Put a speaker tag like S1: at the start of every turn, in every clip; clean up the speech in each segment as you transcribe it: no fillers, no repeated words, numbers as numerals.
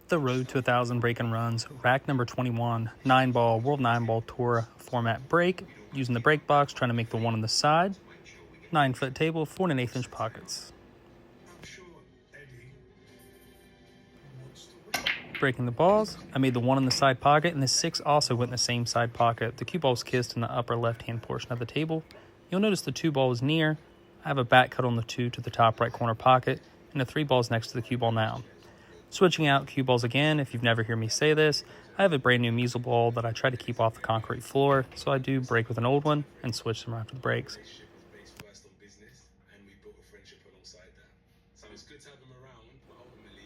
S1: The Road to 1,000 Break and Runs, rack number 21, 9-ball, World 9-ball Tour format break, using the break box, trying to make the 1 on the side, 9-foot table, 4 1/8 inch pockets. Breaking the balls, I made the 1 in the side pocket, and the 6 also went in the same side pocket. The cue ball was kissed in the upper left-hand portion of the table. You'll notice the 2 ball is near. I have a back cut on the 2 to the top right corner pocket, and the 3 ball's next to the cue ball now. Switching out cue balls again, if you've never heard me say this, I have a brand new measle ball that I try to keep off the concrete floor, so I do break with an old one and switch them after the breaks.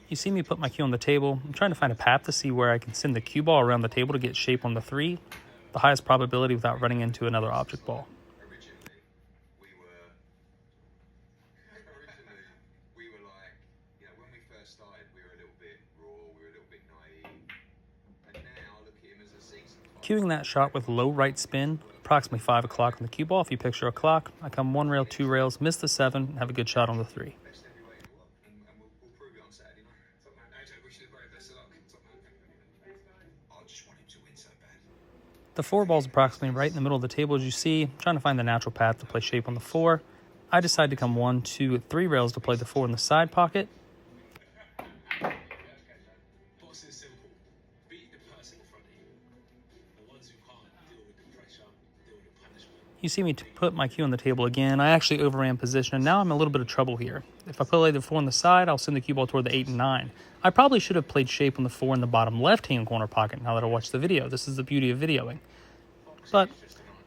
S1: You see me put my cue on the table. I'm trying to find a path to see where I can send the cue ball around the table to get shape on the 3, the highest probability without running into another object ball. Cueing that shot with low right spin, approximately 5 o'clock on the cue ball. If you picture a clock, I come 1 rail, 2 rails, miss the 7, and have a good shot on the 3. The 4 ball is approximately right in the middle of the table as you see. I'm trying to find the natural path to play shape on the 4. I decide to come 1, 2, 3 rails to play the 4 in the side pocket. You see me put my cue on the table again. I actually overran position, and now I'm in a little bit of trouble here. If I play the 4 on the side, I'll send the cue ball toward the 8 and 9. I probably should have played shape on the 4 in the bottom left-hand corner pocket now that I watched the video. This is the beauty of videoing. But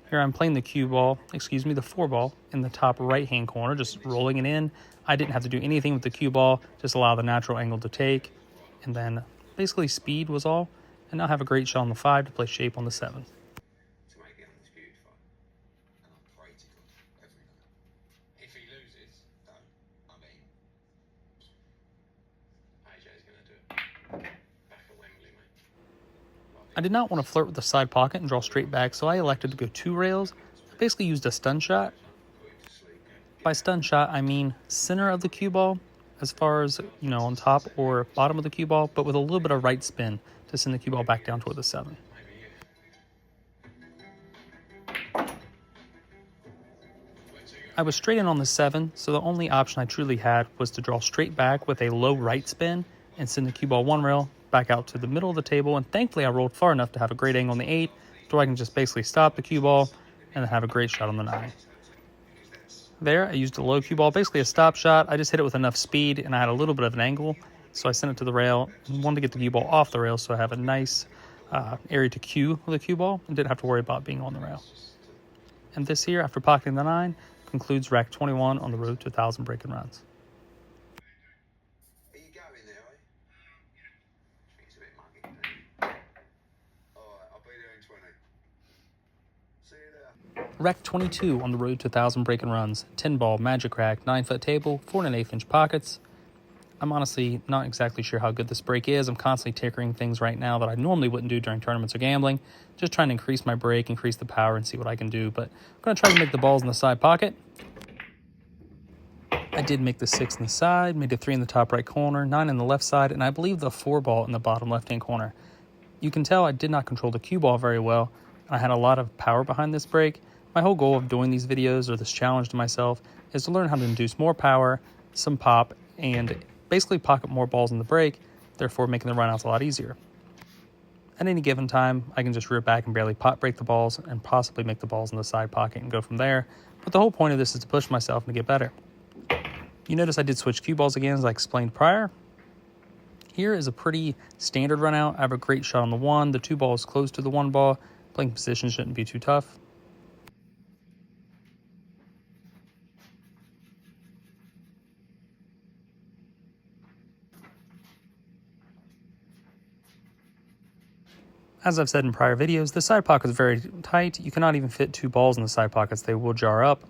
S1: here I'm playing the the 4 ball in the top right-hand corner, just rolling it in. I didn't have to do anything with the cue ball, just allow the natural angle to take. And then basically speed was all. And now I have a great shot on the 5 to play shape on the 7. I did not want to flirt with the side pocket and draw straight back, so I elected to go 2 rails. I basically used a stun shot. By stun shot, I mean center of the cue ball, as far as, on top or bottom of the cue ball, but with a little bit of right spin to send the cue ball back down toward the 7. I was straight in on the 7, so the only option I truly had was to draw straight back with a low right spin and send the cue ball 1 rail back out to the middle of the table, and thankfully I rolled far enough to have a great angle on the 8 so I can just basically stop the cue ball and then have a great shot on the 9. There, I used a low cue ball, basically a stop shot. I just hit it with enough speed, and I had a little bit of an angle, so I sent it to the rail and wanted to get the cue ball off the rail so I have a nice area to cue with the cue ball and didn't have to worry about being on the rail. And this here, after pocketing the 9, concludes rack 21 on the Road to 1,000 Break and Runs. Rack 22 on the Road to 1,000 Break and Runs, 10-ball magic rack, 9-foot table, 4 1/8 inch pockets. I'm honestly not exactly sure how good this break is. I'm constantly tinkering things right now that I normally wouldn't do during tournaments or gambling. Just trying to increase my break, increase the power, and see what I can do. But I'm going to try to make the balls in the side pocket. I did make the 6 in the side, made a 3 in the top right corner, 9 in the left side, and I believe the 4 ball in the bottom left-hand corner. You can tell I did not control the cue ball very well. I had a lot of power behind this break. My whole goal of doing these videos, or this challenge to myself, is to learn how to induce more power, some pop, and basically pocket more balls in the break, therefore making the runouts a lot easier. At any given time, I can just rear back and barely pot break the balls and possibly make the balls in the side pocket and go from there. But the whole point of this is to push myself and to get better. You notice I did switch cue balls again as I explained prior. Here is a pretty standard run out. I have a great shot on the 1. The 2 ball is close to the 1 ball. Playing position shouldn't be too tough. As I've said in prior videos, the side pocket is very tight. You cannot even fit 2 balls in the side pockets. They will jar up.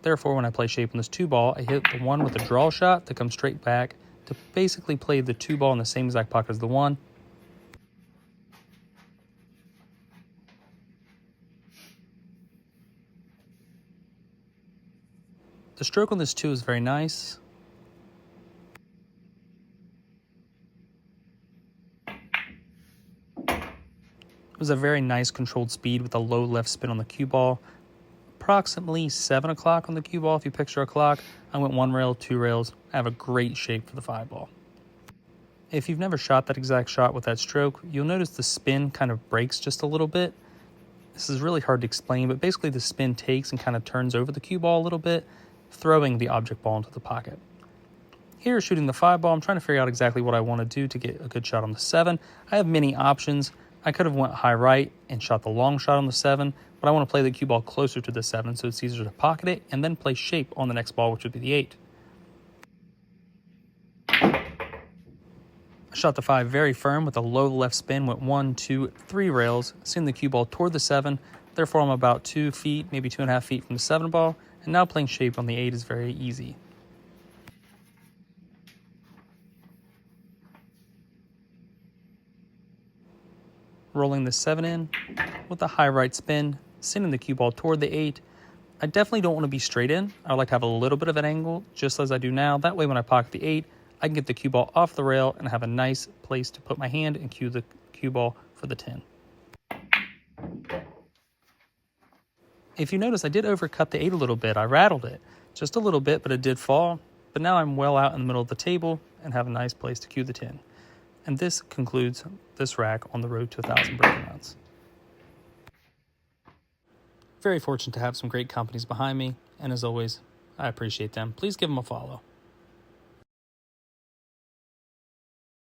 S1: Therefore, when I play shape on this 2 ball, I hit the 1 with a draw shot that comes straight back to basically play the 2 ball in the same exact pocket as the 1. The stroke on this 2 is very nice. It was a very nice controlled speed with a low left spin on the cue ball. Approximately 7 o'clock on the cue ball. If you picture a clock, I went 1 rail, 2 rails. I have a great shape for the 5 ball. If you've never shot that exact shot with that stroke, you'll notice the spin kind of breaks just a little bit. This is really hard to explain, but basically the spin takes and kind of turns over the cue ball a little bit, throwing the object ball into the pocket. Here, shooting the 5 ball, I'm trying to figure out exactly what I want to do to get a good shot on the 7. I have many options. I could have went high right and shot the long shot on the 7, but I want to play the cue ball closer to the 7 so it's easier to pocket it and then play shape on the next ball, which would be the 8. I shot the 5 very firm with a low left spin, went 1, 2, 3 rails, sending the cue ball toward the 7. Therefore, I'm about 2 feet, maybe 2.5 feet from the 7 ball, and now playing shape on the 8 is very easy. Rolling the 7 in with a high right spin, sending the cue ball toward the 8. I definitely don't want to be straight in. I like to have a little bit of an angle, just as I do now. That way when I pocket the 8, I can get the cue ball off the rail and have a nice place to put my hand and cue the cue ball for the 10. If you notice, I did overcut the 8 a little bit. I rattled it just a little bit, but it did fall. But now I'm well out in the middle of the table and have a nice place to cue the 10. And this concludes this rack on the road to 1,000 breaking rounds. Very fortunate to have some great companies behind me, and as always, I appreciate them. Please give them a follow.